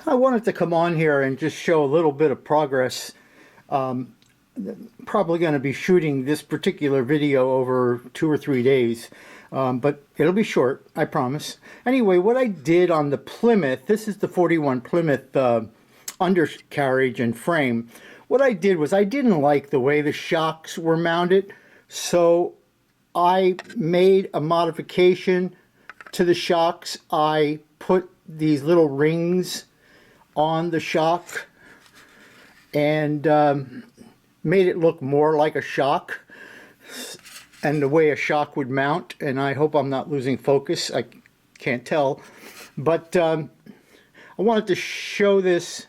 I wanted to come on here and just show a little bit of progress. Probably going to be shooting this particular video over 2 or 3 days, but it'll be short, I promise. Anyway, what I did on the Plymouth, this is the 41 Plymouth undercarriage and frame. What I did was I didn't like the way the shocks were mounted, so I made a modification to the shocks. I put these little rings on the shock and made it look more like a shock and the way a shock would mount. And I hope I'm not losing focus, I can't tell, but I wanted to show this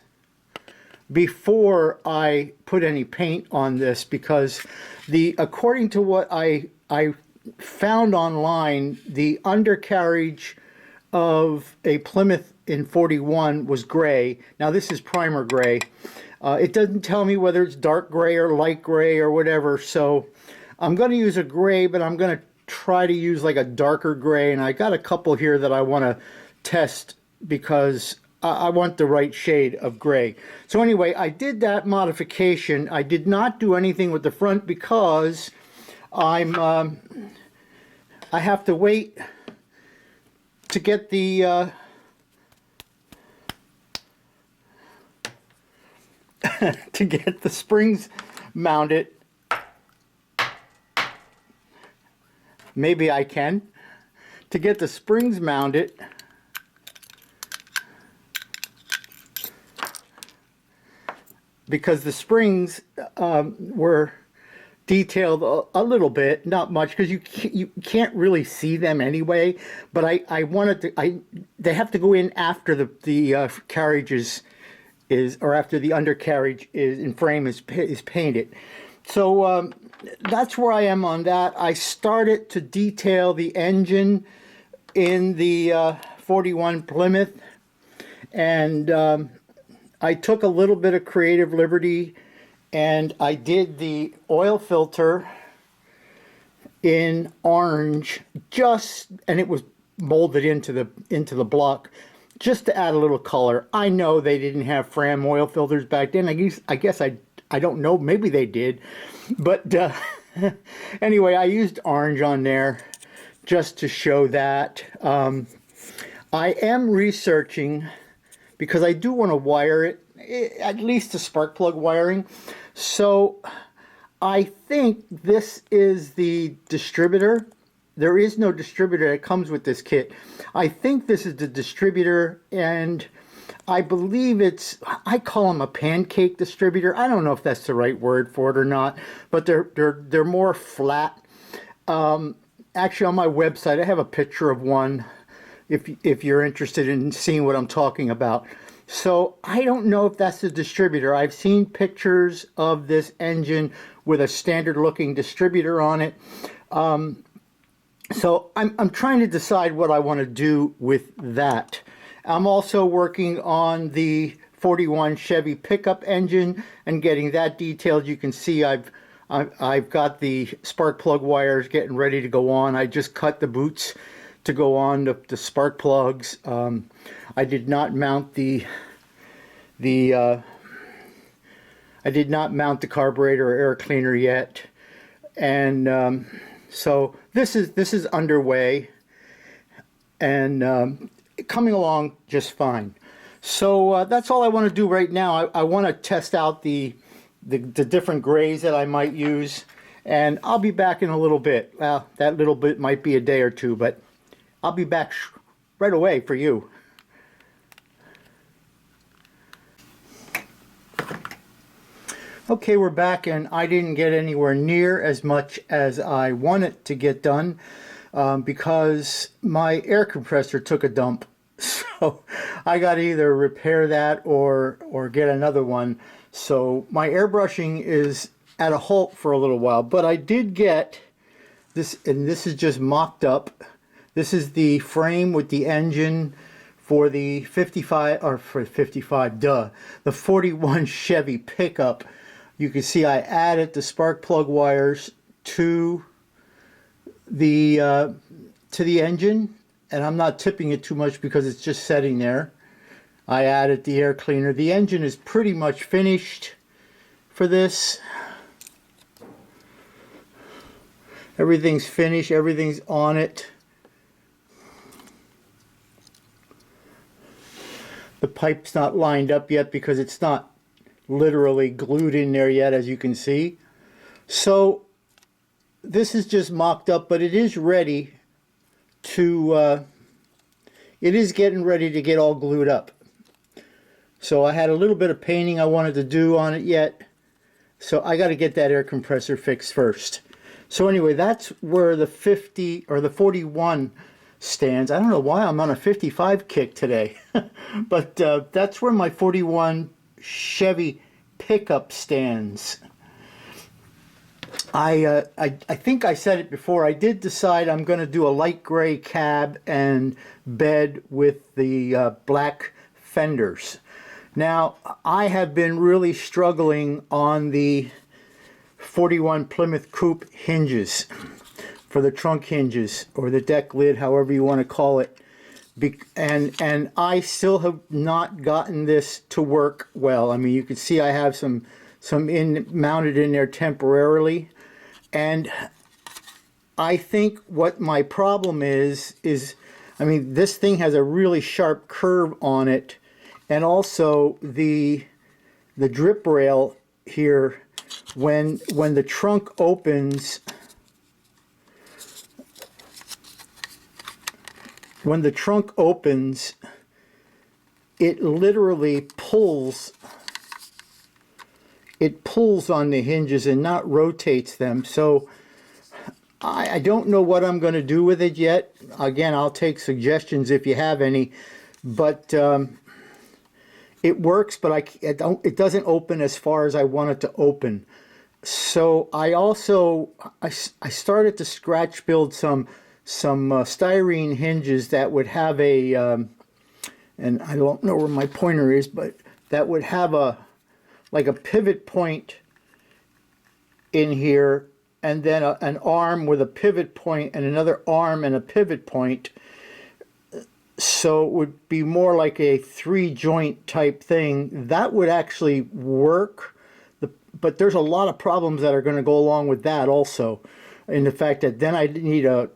before I put any paint on this, because according to what I found online, the undercarriage of a Plymouth in 41 was gray. Now this is primer gray. It doesn't tell me whether it's dark gray or light gray or whatever, so I'm going to use a gray, but I'm going to try to use like a darker gray, and I got a couple here that I want to test because I want the right shade of gray. So anyway, I did that modification. I did not do anything with the front because I have to wait to get the to get the springs mounted. Maybe I can. To get the springs mounted, because the springs were detailed a little bit, not much, because you can't really see them anyway. But I wanted to. They have to go in after the carriage is or after the undercarriage in frame is painted. So that's where I am on that. I started to detail the engine in the 41 Plymouth, and I took a little bit of creative liberty, and I did the oil filter in orange, and it was molded into the block just to add a little color. I know they didn't have Fram oil filters back then. I guess I don't know, maybe they did, but anyway, I used orange on there just to show that. I am researching, because I do want to wire it, at least the spark plug wiring. So I think this is the distributor. There is no distributor that comes with this kit. I think this is the distributor, and I believe I call them a pancake distributor. I don't know if that's the right word for it or not, but they're more flat. Actually, on my website, I have a picture of one if you're interested in seeing what I'm talking about. So I don't know if that's the distributor. I've seen pictures of this engine with a standard looking distributor on it. So I'm trying to decide what I want to do with that. I'm also working on the 41 Chevy Pickup engine and getting that detailed. You can see I've got the spark plug wires getting ready to go on. I just cut the boots to go on the spark plugs. I did not mount the carburetor or air cleaner yet, and so this is underway and coming along just fine. So that's all I want to do right now. I want to test out the different grays that I might use, and I'll be back in a little bit. Well, that little bit might be a day or two, but I'll be back right away for you. Okay, we're back, and I didn't get anywhere near as much as I wanted to get done because my air compressor took a dump. So I got to either repair that or get another one. So my airbrushing is at a halt for a little while, but I did get this, and this is just mocked up. This is the frame with the engine for the 41 Chevy Pickup. You can see I added the spark plug wires to the engine, and I'm not tipping it too much because it's just setting there. I added the air cleaner. The engine is pretty much finished for this. Everything's finished, everything's on it. The pipe's not lined up yet because it's not literally glued in there yet, as you can see. So this is just mocked up, but it is ready to, it is getting ready to get all glued up. So I had a little bit of painting I wanted to do on it yet. So I got to get that air compressor fixed first. So anyway, that's where the 50 or the 41 stands. I don't know why I'm on a 55 kick today. But that's where my 41 Chevy Pickup stands. I think I said it before. I did decide I'm going to do a light gray cab and bed with the black fenders. Now, I have been really struggling on the 41 Plymouth Coupe hinges, for the trunk hinges, or the deck lid, however you want to call it. And I still have not gotten this to work well. I mean, you can see I have some mounted in there temporarily. And I think what my problem is, I mean, this thing has a really sharp curve on it. And also the drip rail here, when the trunk opens, it literally pulls on the hinges and not rotates them. So I don't know what I'm going to do with it yet. Again, I'll take suggestions if you have any, but it works, but it doesn't open as far as I want it to open. So I started to scratch build some styrene hinges that would have a and I don't know where my pointer is, but that would have like a pivot point in here, and then an arm with a pivot point and another arm and a pivot point. So it would be more like a 3-joint type thing. That would actually work, but there's a lot of problems that are going to go along with that also, in the fact that then I need a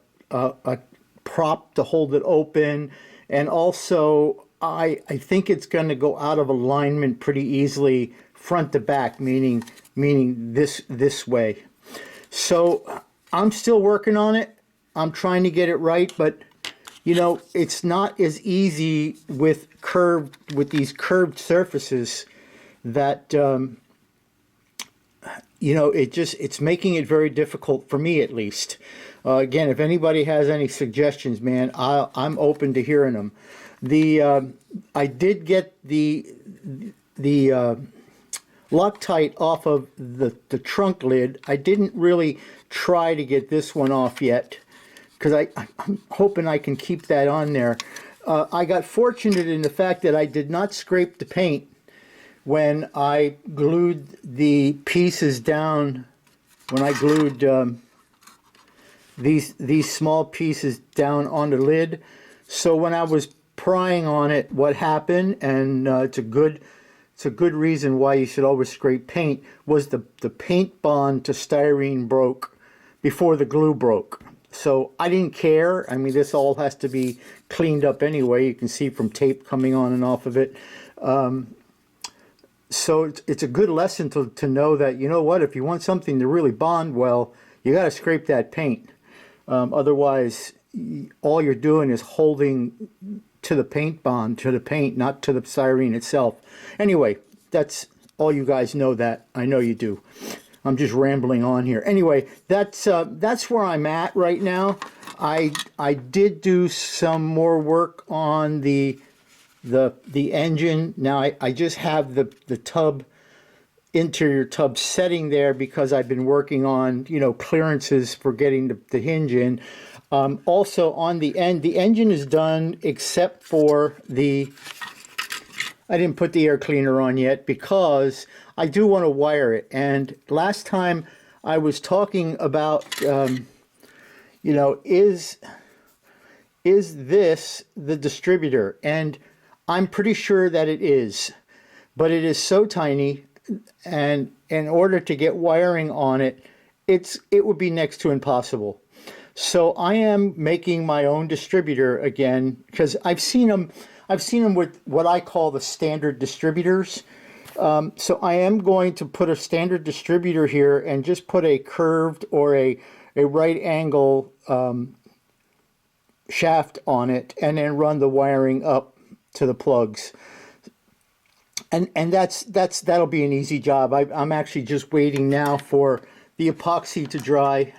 prop to hold it open, and also I think it's going to go out of alignment pretty easily front to back, meaning this way. So I'm still working on it. I'm trying to get it right, but you know, it's not as easy with these curved surfaces that you know, it's making it very difficult for me, at least. Again, if anybody has any suggestions, man, I'm open to hearing them. I did get the Loctite off of the trunk lid. I didn't really try to get this one off yet, because I'm hoping I can keep that on there. I got fortunate in the fact that I did not scrape the paint when I glued the pieces down, when I glued these small pieces down on the lid. So when I was prying on it, what happened, and it's a good reason why you should always scrape paint, was the paint bond to styrene broke before the glue broke. So I didn't care. I mean, this all has to be cleaned up anyway. You can see from tape coming on and off of it. So it's a good lesson to know that, you know what, if you want something to really bond well, you got to scrape that paint. Otherwise, all you're doing is holding to the paint bond, to the paint, not to the styrene itself. Anyway, that's all you guys know that. I know you do. I'm just rambling on here. Anyway, that's where I'm at right now. I did do some more work on the engine. Now I just have the tub, interior tub setting there because I've been working on, you know, clearances for getting the hinge in. Also on the engine is done except for I didn't put the air cleaner on yet because I do want to wire it. And last time I was talking about, you know, is this the distributor? And I'm pretty sure that it is, but it is so tiny, and in order to get wiring on it, it would be next to impossible. So I am making my own distributor again because I've seen them with what I call the standard distributors. So I am going to put a standard distributor here and just put a curved or a right angle shaft on it, and then run the wiring up to the plugs. And that'll be an easy job. I'm actually just waiting now for the epoxy to dry.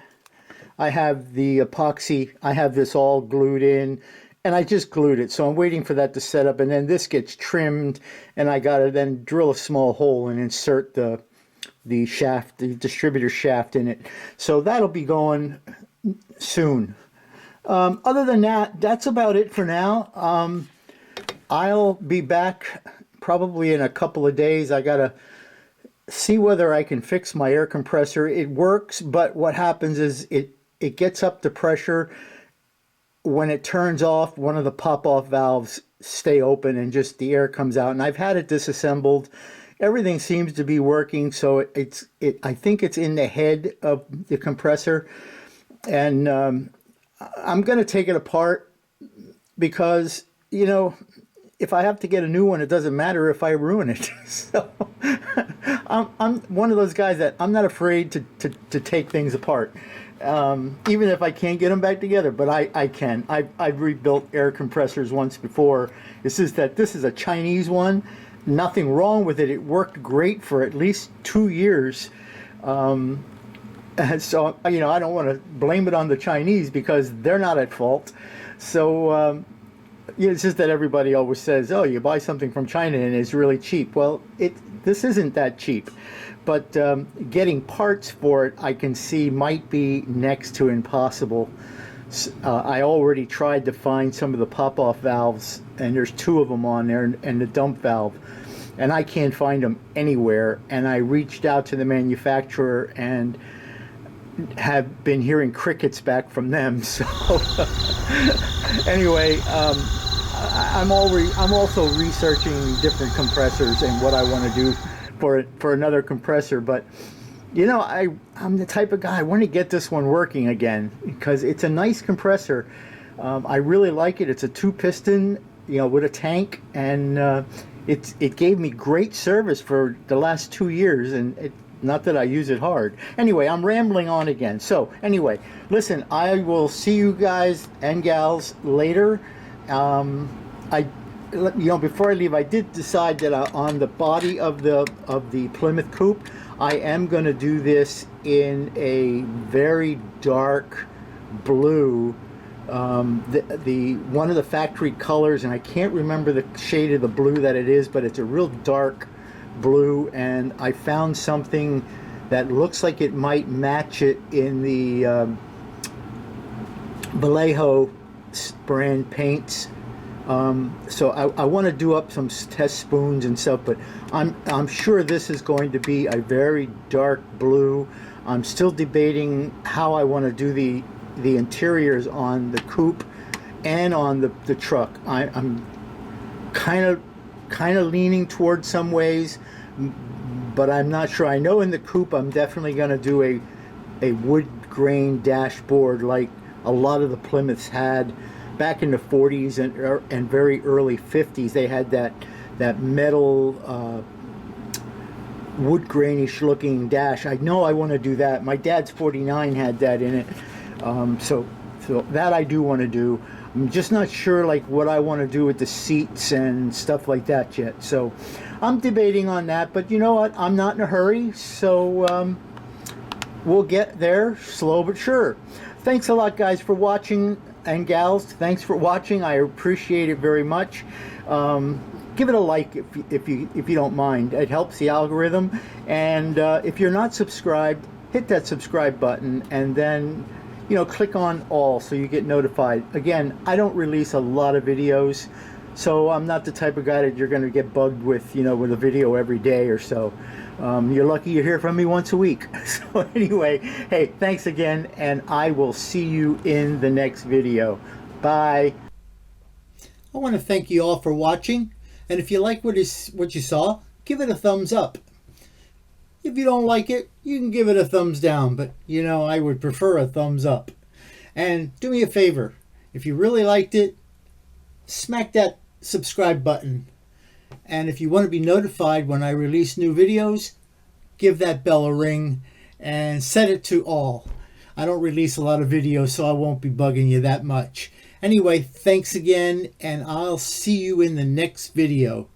I have the epoxy, I have this all glued in, and I just glued it. So I'm waiting for that to set up, and then this gets trimmed, and I gotta then drill a small hole and insert the shaft, the distributor shaft in it. So that'll be going soon. Other than that, that's about it for now. I'll be back probably in a couple of days. I gotta see whether I can fix my air compressor. It works, but what happens is it gets up to pressure. When it turns off, one of the pop-off valves stay open and just the air comes out. And I've had it disassembled. Everything seems to be working, so I think it's in the head of the compressor. And I'm going to take it apart because, you know, if I have to get a new one, it doesn't matter if I ruin it. So I'm one of those guys that I'm not afraid to take things apart, even if I can't get them back together. But I can. I've rebuilt air compressors once before. This is a Chinese one. Nothing wrong with it. It worked great for at least 2 years. And so, you know, I don't want to blame it on the Chinese because they're not at fault. So it's just that everybody always says, oh, you buy something from China and it's really cheap. Well, this isn't that cheap. But getting parts for it, I can see, might be next to impossible. I already tried to find some of the pop-off valves, and there's 2 of them on there, and the dump valve. And I can't find them anywhere. And I reached out to the manufacturer and have been hearing crickets back from them. So anyway, I'm also researching different compressors and what I want to do for another compressor. But you know, I'm the type of guy, I want to get this one working again because it's a nice compressor. I really like it. It's a 2-piston, you know, with a tank, and it gave me great service for the last 2 years, and not that I use it hard. Anyway, I'm rambling on again. So anyway, listen, I will see you guys and gals later. Before I leave, I did decide that on the body of the Plymouth Coupe, I am going to do this in a very dark blue. One of the factory colors, and I can't remember the shade of the blue that it is, but it's a real dark blue, and I found something that looks like it might match it in the Vallejo brand paints. So I want to do up some test spoons and stuff, but I'm sure this is going to be a very dark blue. I'm still debating how I want to do the interiors on the coupe and on the truck. I'm kind of leaning towards some ways, but I'm not sure. I know in the coupe I'm definitely going to do a wood grain dashboard like a lot of the Plymouths had back in the 40s and very early 50s. They had that metal wood grainish looking dash. I know I want to do that. My dad's 49 had that in it. So that I do want to do. I'm just not sure like what I want to do with the seats and stuff like that yet. So I'm debating on that, but you know what? I'm not in a hurry, so we'll get there slow but sure. Thanks a lot, guys, for watching, and gals. Thanks for watching. I appreciate it very much. Give it a like if you don't mind. It helps the algorithm. And if you're not subscribed, hit that subscribe button, and then click on all so you get notified. Again, I don't release a lot of videos, so I'm not the type of guy that you're going to get bugged with, with a video every day or so. You're lucky you hear from me once a week. So anyway, hey, thanks again, and I will see you in the next video. Bye. I want to thank you all for watching. And if you like what you saw, give it a thumbs up. If you don't like it, you can give it a thumbs down, but you know, I would prefer a thumbs up. And do me a favor, if you really liked it, smack that subscribe button. And if you want to be notified when I release new videos, give that bell a ring and set it to all. I don't release a lot of videos, so I won't be bugging you that much. Anyway, thanks again, and I'll see you in the next video.